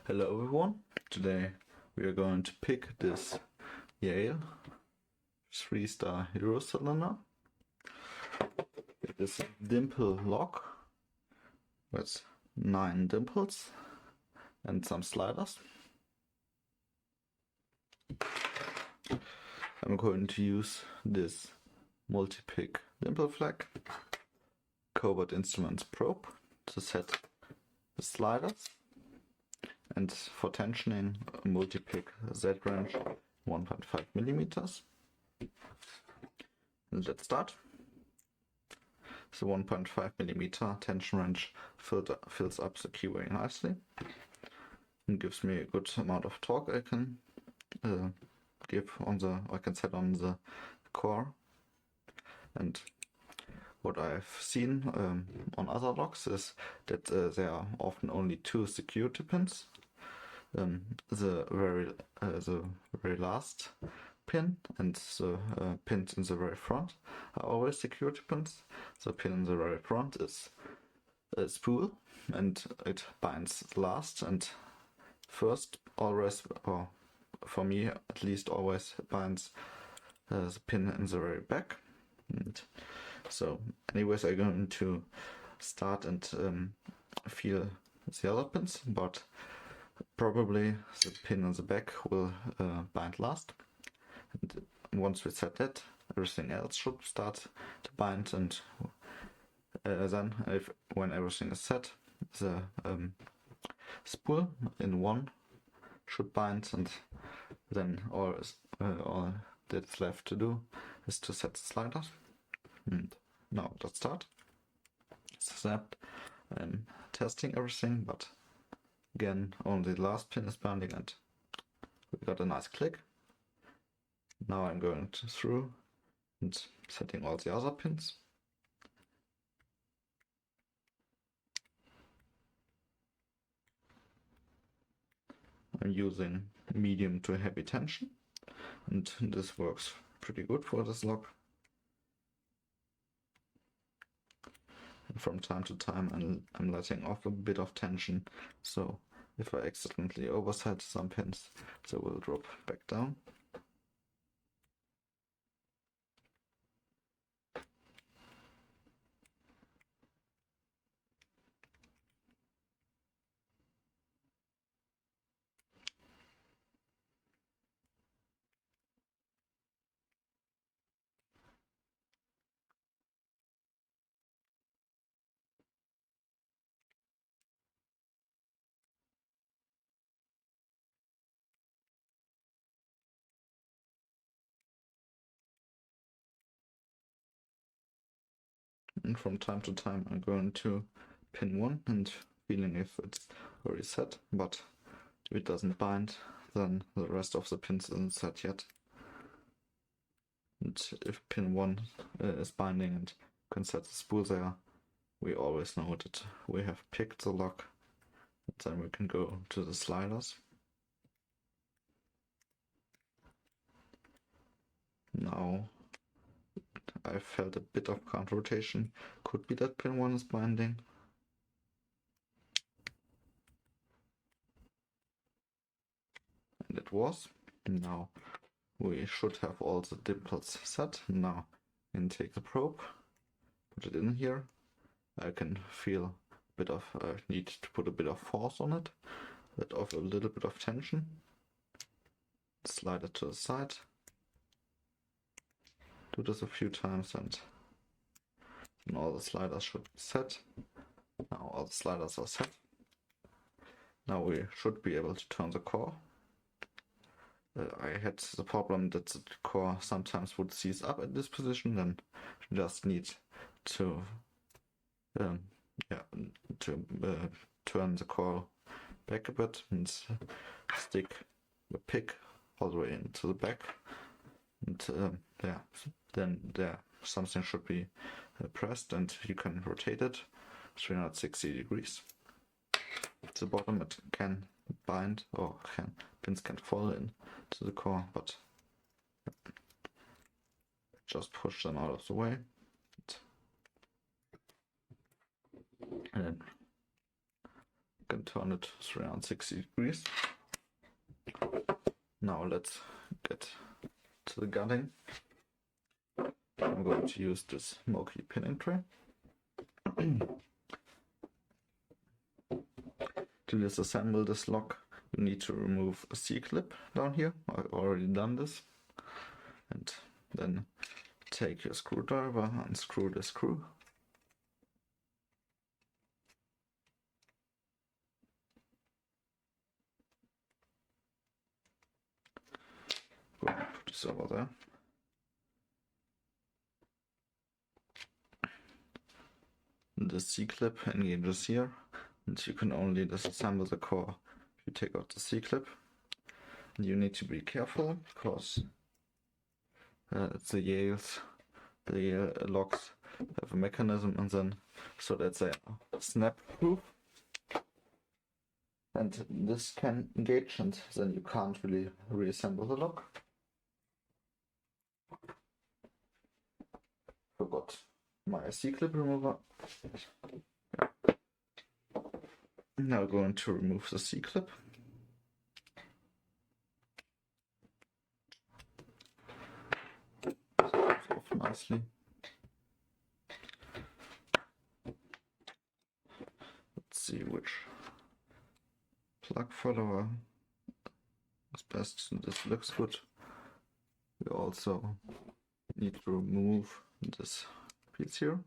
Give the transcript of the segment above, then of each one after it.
Hello everyone, today we are going to pick this Yale 3-star Hero Cylinder. It is a dimple lock with 9 dimples and some sliders. I'm going to use this multi-pick dimple flag Cobalt Instruments probe to set the sliders, and for tensioning a multi-pick Z-wrench 1.5 millimeters. Let's start. The 1.5 millimeter tension wrench fills up the key very nicely and gives me a good amount of torque I can set on the core. And what I've seen on other locks is that there are often only 2 security pins. The very last pin and the pins in the very front are always security pins. The pin in the very front is a spool and it binds last and first, always, or for me at least always, binds the pin in the very back. And so anyways, I'm going to start and feel the other pins, but probably the pin on the back will bind last. And once we set that, everything else should start to bind, and then when everything is set, the spool in one should bind, and then all that's left to do is to set the sliders. And now let's start. Except I'm testing everything, but again only the last pin is binding and we got a nice click. Now I'm going through and setting all the other pins. I'm using medium to heavy tension, and this works pretty good for this lock. And from time to time I'm letting off a bit of tension, so if I accidentally overset some pins, they will drop back down. And from time to time I'm going to pin one and feeling if it's already set, but if it doesn't bind, then the rest of the pins isn't set yet. And if pin 1 is binding and can set the spool there, we always know that we have picked the lock, and then we can go to the sliders. Now I felt a bit of counter rotation. Could be that pin 1 is binding. And it was. Now we should have all the dimples set. Now I can take the probe, put it in here. I can feel a bit of, need to put a bit of force on it, let off a little bit of tension, slide it to the side. Do this a few times and then all the sliders should be set. Now all the sliders are set. Now we should be able to turn the core. I had the problem that the core sometimes would seize up at this position, then you just need to turn the core back a bit and stick the pick all the way into the back, and then something should be pressed and you can rotate it 360 degrees. At the bottom it can bind, or pins can fall in to the core, but just push them out of the way. And then can turn it 360 degrees. Now let's get to the gutting. I'm going to use this smoky pinning tray. To disassemble this lock, you need to remove a C-clip down here. I've already done this. And then take your screwdriver, unscrew the screw. Go and put this over there. The C-clip engages here, and you can only disassemble the core if you take out the C-clip. You need to be careful because the Yale locks have a mechanism and then so that they are snap proof, and this can engage and then you can't really reassemble the lock. Forgot my C-clip remover. Now going to remove the C-clip. Off nicely. Let's see which plug follower is best. This looks good. We also need to remove this piece here.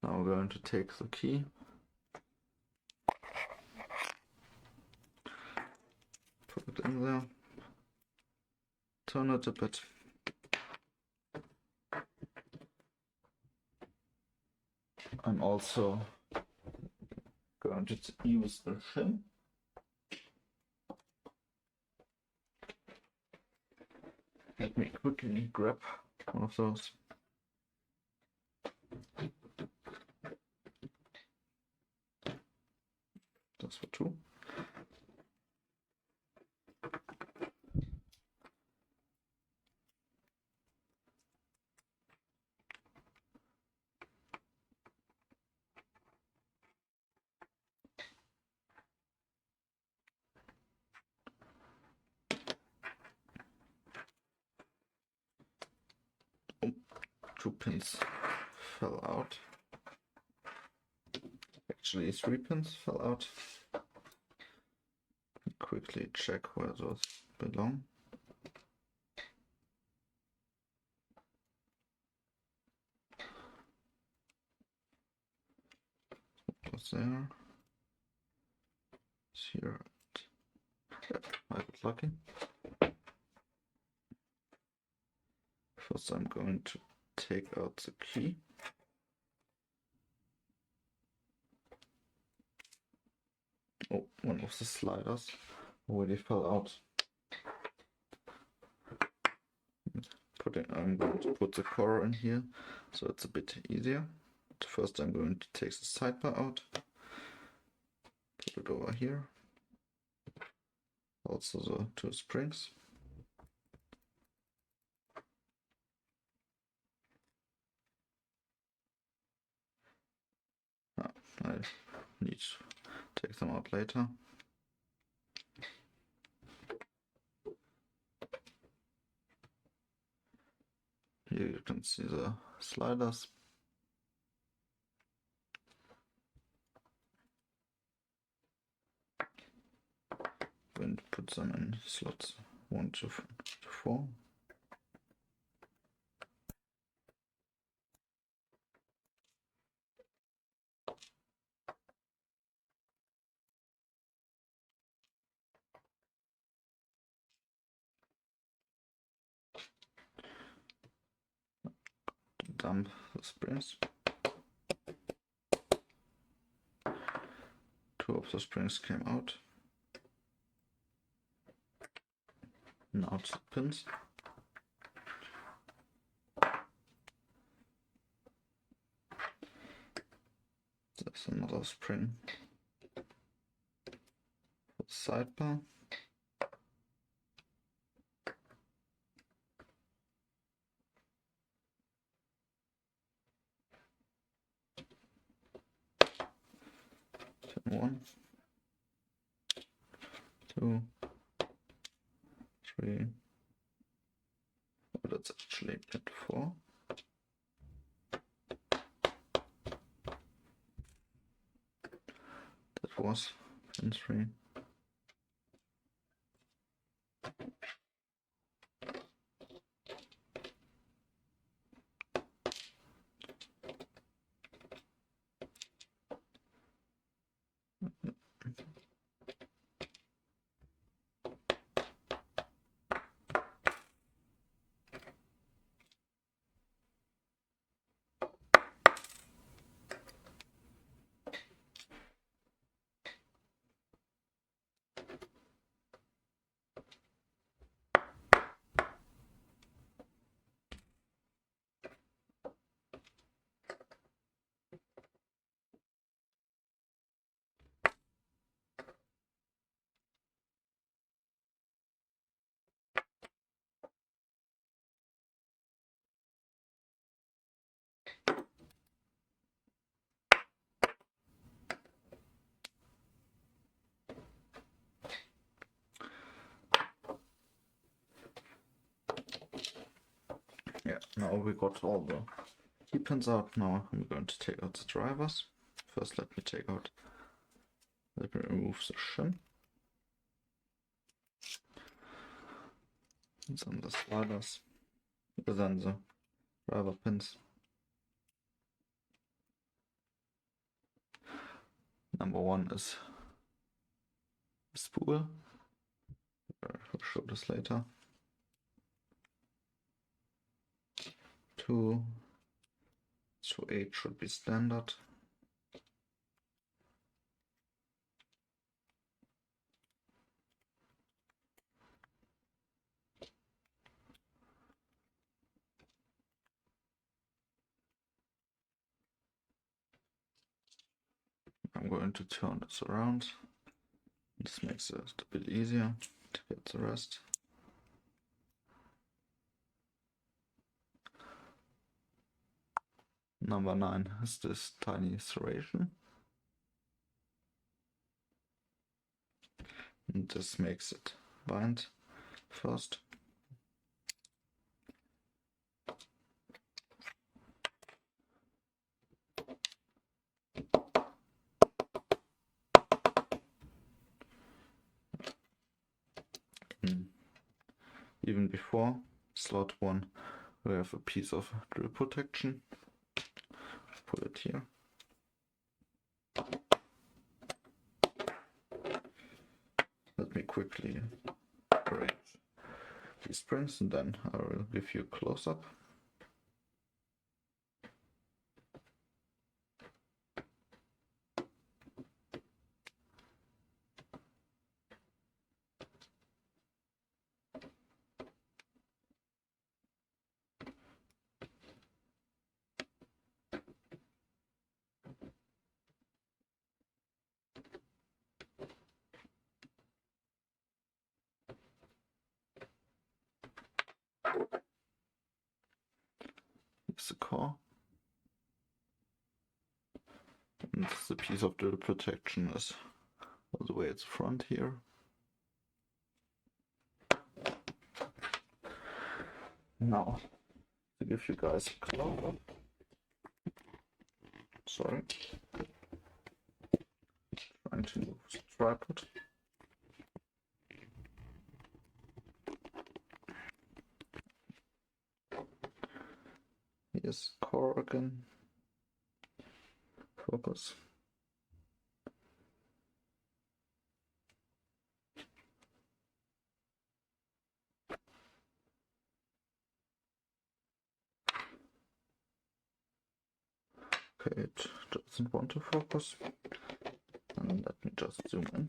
Now we're going to take the key, put it in there, turn it a bit. I'm also going to use a shim. Let me quickly grab one of those. That's for two. Oh, 2 pins fell out. Actually, 3 pins fell out. Quickly check where those belong. What was there? It's here. Yep, I got lucky. First, I'm going to take out the key. Oh, one of the sliders already fell out. I'm going to put the core in here, so it's a bit easier. First, I'm going to take the sidebar out, put it over here. Also the 2 springs. I need to take them out later. Here you can see the sliders. Going to put them in slots 1 to 4. Dump the springs. 2 of the springs came out. Now to the pins. There's another spring for the sidebar. 1, 2, 3. Oh, that's actually pin 4. That was pin 3. Yeah, now we got all the key pins out. Now I'm going to take out the drivers. First, let me remove the shim. And then the sliders, and then the driver pins. Number 1 is the spool. I'll show this later. 2 to 8 should be standard. I'm going to turn this around. This makes it a bit easier to get the rest. Number 9 is this tiny serration. And this makes it bind first. Even before slot 1, we have a piece of drill protection. Put it here. Let me quickly arrange these springs and then I will give you a close-up. Here's the core. And the piece of drill protection is all the way at the front here. Now, to give you guys a close-up. Sorry. Trying to move the tripod. Here's core again. Focus. Okay, it doesn't want to focus. And let me just zoom in.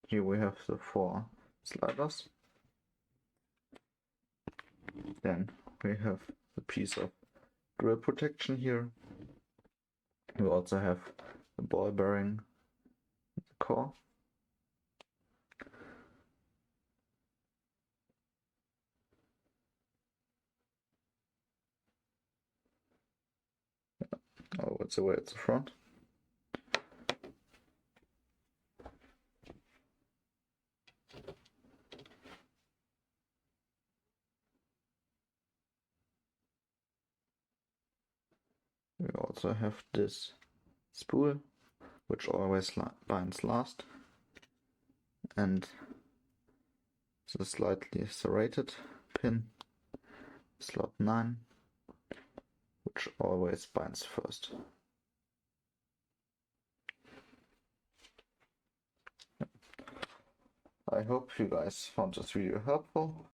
Here we have the 4 sliders. Then we have the piece of drill protection here. We also have the ball bearing, the core. Oh, puts away at the front. We also have this spool, which always binds last, and the slightly serrated pin, slot 9, which always binds first. I hope you guys found this video helpful.